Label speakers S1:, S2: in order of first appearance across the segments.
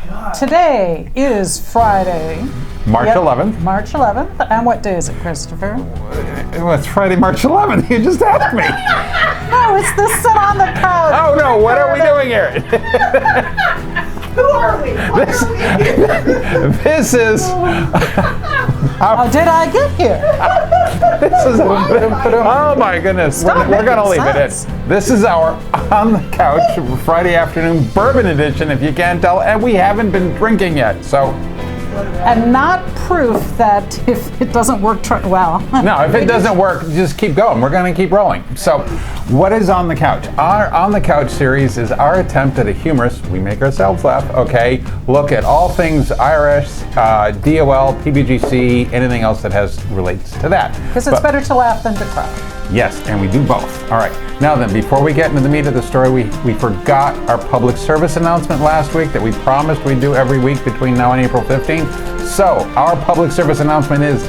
S1: God.
S2: Today is Friday.
S1: March 11th.
S2: March 11th. And what day is it, Christopher?
S1: Well, it's Friday, March 11th. You just asked me.
S2: No, it's the sit on the couch.
S1: Oh, no. What are we doing here?
S3: Who are we? What are we?
S1: This is...
S2: How did I get here?
S1: This is... Oh, my goodness.
S2: Stop
S1: We're going to leave
S2: making
S1: it
S2: sense.
S1: in. This is our On the Couch Friday afternoon bourbon edition, if you can't tell. And we haven't been drinking yet, so...
S2: And not proof that if it doesn't work, well.
S1: No, if it doesn't work, just keep going. We're going to keep rolling. So, what is On the Couch? Our On the Couch series is our attempt at a humorous, we make ourselves laugh, okay, look at all things IRS, DOL, PBGC, anything else that relates to that.
S2: Because it's better to laugh than to cry.
S1: Yes, and we do both. All right. Now then, before we get into the meat of the story, we forgot our public service announcement last week that we promised we'd do every week between now and April 15th. So, our public service announcement is,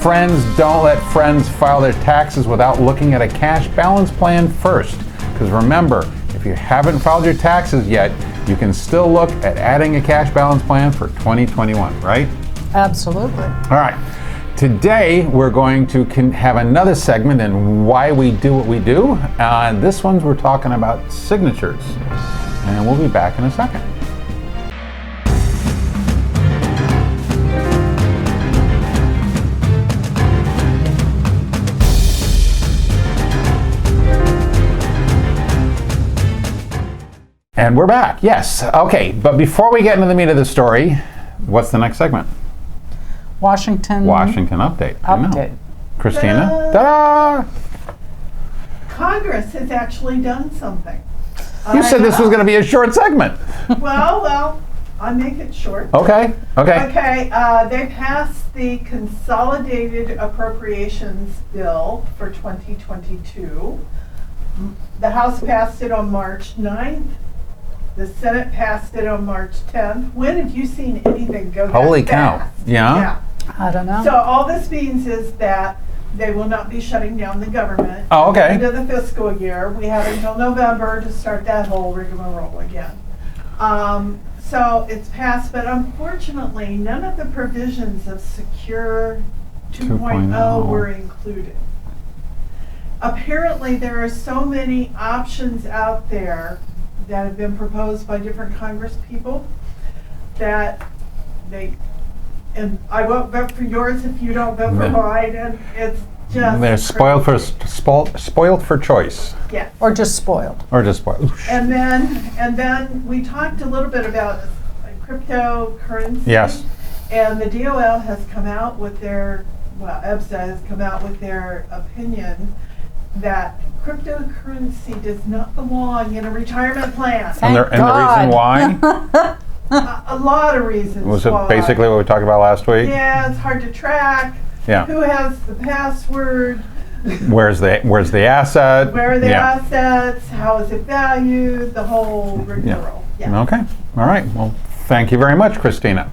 S1: friends, don't let friends file their taxes without looking at a cash balance plan first. Because remember, if you haven't filed your taxes yet, you can still look at adding a cash balance plan for 2021, right?
S2: Absolutely.
S1: All right. Today, we're going to have another segment in why we do what we do. This one's we're talking about signatures. And we'll be back in a second. And we're back, yes. Okay, but before we get into the meat of the story, what's the next segment?
S2: Washington
S1: update. I know.
S2: Update.
S1: Kristina? Ta-da!
S3: Congress has actually done something.
S1: You said this was going to be a short segment.
S3: Well, I'll make it short.
S1: Okay.
S3: Okay, they passed the Consolidated Appropriations Bill for 2022. The House passed it on March 9th. The Senate passed it on March 10th. When have you seen anything go that
S1: Holy cow.
S3: fast?
S1: Yeah?
S2: I don't know.
S3: So all this means is that they will not be shutting down the government.
S1: Oh, okay.
S3: At the end of the fiscal year. We have until November to start that whole rigmarole again. So it's passed, but unfortunately, none of the provisions of Secure 2.0 were included. Apparently, there are so many options out there that have been proposed by different Congress people that and I won't vote for yours if you don't vote for mine, and it's just...
S1: They're spoiled for choice.
S3: Yes.
S2: Or just spoiled.
S3: And then we talked a little bit about cryptocurrency.
S1: Yes.
S3: And the DOL has come out with EBSA has come out with their opinion that cryptocurrency does not belong in a retirement plan.
S1: And the reason why?
S3: A lot of reasons.
S1: Was it
S3: why.
S1: basically what we talked about last week?
S3: Yeah, it's hard to track.
S1: Yeah.
S3: Who has the password?
S1: Where's the asset?
S3: Where are the assets? How is it valued? The whole rigmarole. Yeah.
S1: Okay. All right. Well, thank you very much, Kristina.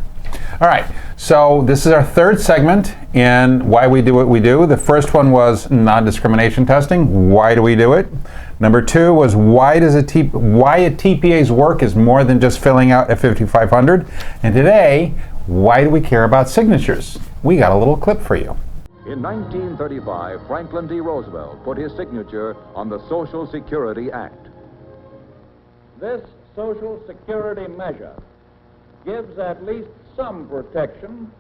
S1: All right. So this is our third segment in why we do what we do. The first one was non-discrimination testing. Why do we do it? Number two was why a TPA's work is more than just filling out a 5500. And today, why do we care about signatures? We got a little clip for you.
S4: In 1935, Franklin D. Roosevelt put his signature on the Social Security Act.
S5: This Social Security measure gives at least some protection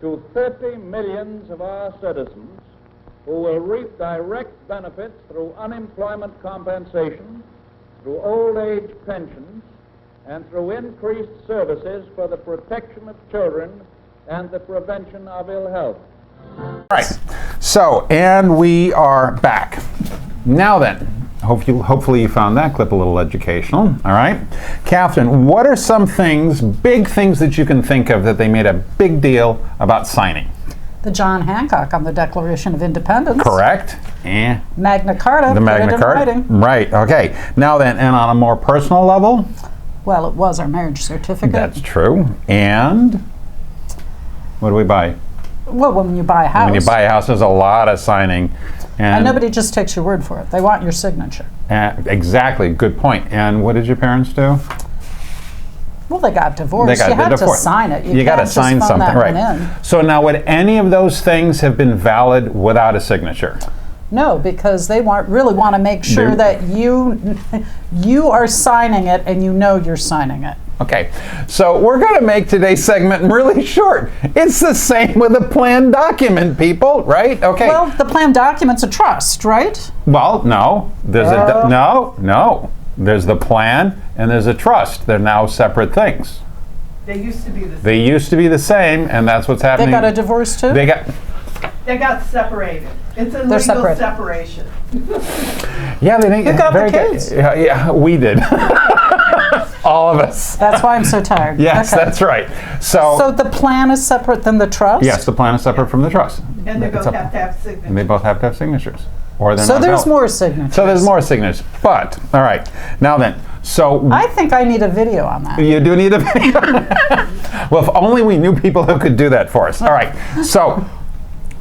S5: to 30 millions of our citizens who will reap direct benefits through unemployment compensation, through old age pensions, and through increased services for the protection of children and the prevention of ill health.
S1: All right. So, and we are back. Now then, hopefully you found that clip a little educational. All right. Katherine, what are some big things that you can think of that they made a big deal about signing?
S2: The John Hancock on the Declaration of Independence.
S1: Correct.
S2: Magna Carta.
S1: The Magna Carta. Right. Okay. Now then, and on a more personal level?
S2: Well, it was our marriage certificate.
S1: That's true. And what do we buy?
S2: Well, when you buy a house.
S1: When you buy a house, there's a lot of signing.
S2: And nobody just takes your word for it. They want your signature.
S1: Exactly. Good point. And what did your parents do?
S2: Well, they got divorced.
S1: They got
S2: You
S1: the
S2: have to
S1: divorce.
S2: sign it.
S1: You got to
S2: can't just
S1: sign
S2: phone
S1: something,
S2: that
S1: right?
S2: one in.
S1: So now, would any of those things have been valid without a signature?
S2: No, because they really want to make sure that you are signing it and you know you're signing it.
S1: Okay, so we're going to make today's segment really short. It's the same with a plan document, people, right? Okay.
S2: Well, the plan document's a trust, right?
S1: Well, no. There's no. There's the plan and there's a trust. They're now separate things.
S3: They used to be the same.
S1: They used to be the same, and that's what's happening.
S2: They got a divorce too?
S1: They got
S3: separated. It's a
S2: They're
S3: legal
S2: separate.
S3: separation.
S1: Yeah, they didn't.
S2: Who got the
S1: very good.
S2: kids?
S1: Yeah, we did. All of us.
S2: That's why I'm so tired.
S1: Yes,
S2: Okay.
S1: that's right. So
S2: the plan is separate than the trust?
S1: yes, the plan is separate from the trust.
S3: And they
S1: It's
S3: both
S1: a-
S3: have to have signatures.
S1: And they both have to have signatures, or they're
S2: So
S1: not
S2: there's
S1: valid.
S2: more signatures.
S1: So there's more signatures. But all right, now then. So
S2: I think I need a video on that.
S1: you do need a video. Well, if only we knew people who could do that for us. All right. So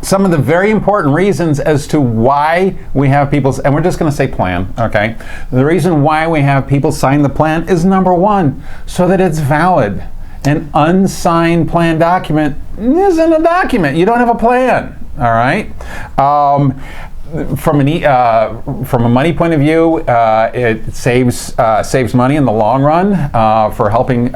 S1: some of the very important reasons as to why we have people, and we're just going to say plan, okay? The reason why we have people sign the plan is number one, so that it's valid. An unsigned plan document isn't a document. You don't have a plan, all right? From a money point of view, it saves money in the long run for helping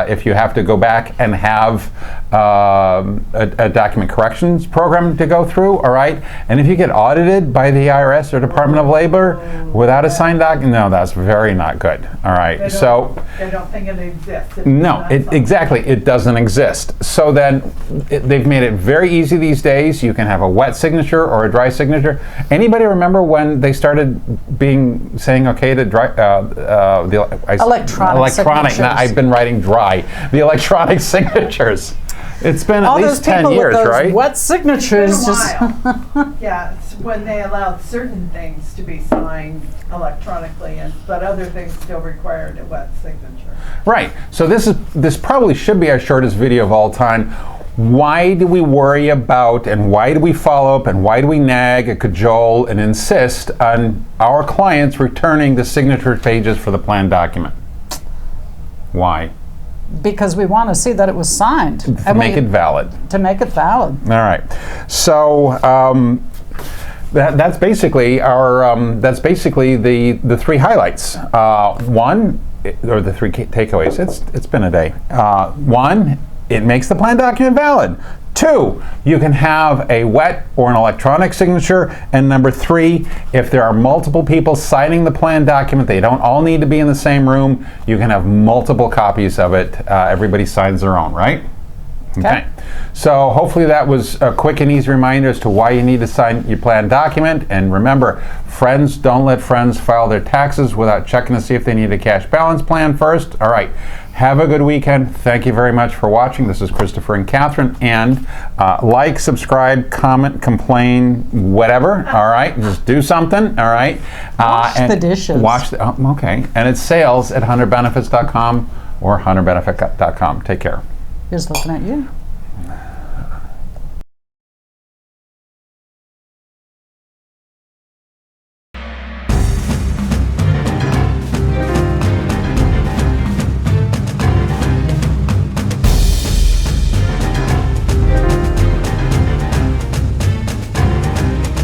S1: if you have to go back and have a document corrections program to go through. All right, and if you get audited by the IRS or Department of Labor without a signed document, no, that's very not good. All right,
S3: They don't think it exists.
S1: no, exactly, it doesn't exist. So then they've made it very easy these days. You can have a wet signature or a dry signature. Anybody remember when they started saying okay to dry
S2: Electronic signatures.
S1: Now, I've been writing dry. The electronic signatures. It's been
S2: All
S1: at
S2: those
S1: least 10
S2: people
S1: years,
S2: with those
S1: right?
S2: wet
S3: It's
S2: signatures
S3: been a
S2: just
S3: while. Yeah, it's when they allowed certain things to be signed electronically, but other things still required a wet signature.
S1: Right. So this probably should be our shortest video of all time. Why do we worry about, and why do we follow up, and why do we nag and cajole and insist on our clients returning the signature pages for the plan document? Why?
S2: because we want to see that it was signed.
S1: To make it valid.
S2: To make it valid.
S1: All right. So that's basically our. That's basically the three highlights. One, or the three takeaways. It's been a day. One, it makes the plan document valid. Two, you can have a wet or an electronic signature. And number three, if there are multiple people signing the plan document, they don't all need to be in the same room. You can have multiple copies of it. Everybody signs their own, right? Okay. So hopefully that was a quick and easy reminder as to why you need to sign your plan document. And remember, friends, don't let friends file their taxes without checking to see if they need a cash balance plan first. All right. Have a good weekend. Thank you very much for watching. This is Christopher and Katherine. And like, subscribe, comment, complain, whatever. All right. Just do something. All right.
S2: Wash the dishes.
S1: Okay. And it's sales at hunterbenefits.com or hunterbenefit.com. Take care.
S2: Here's looking at you.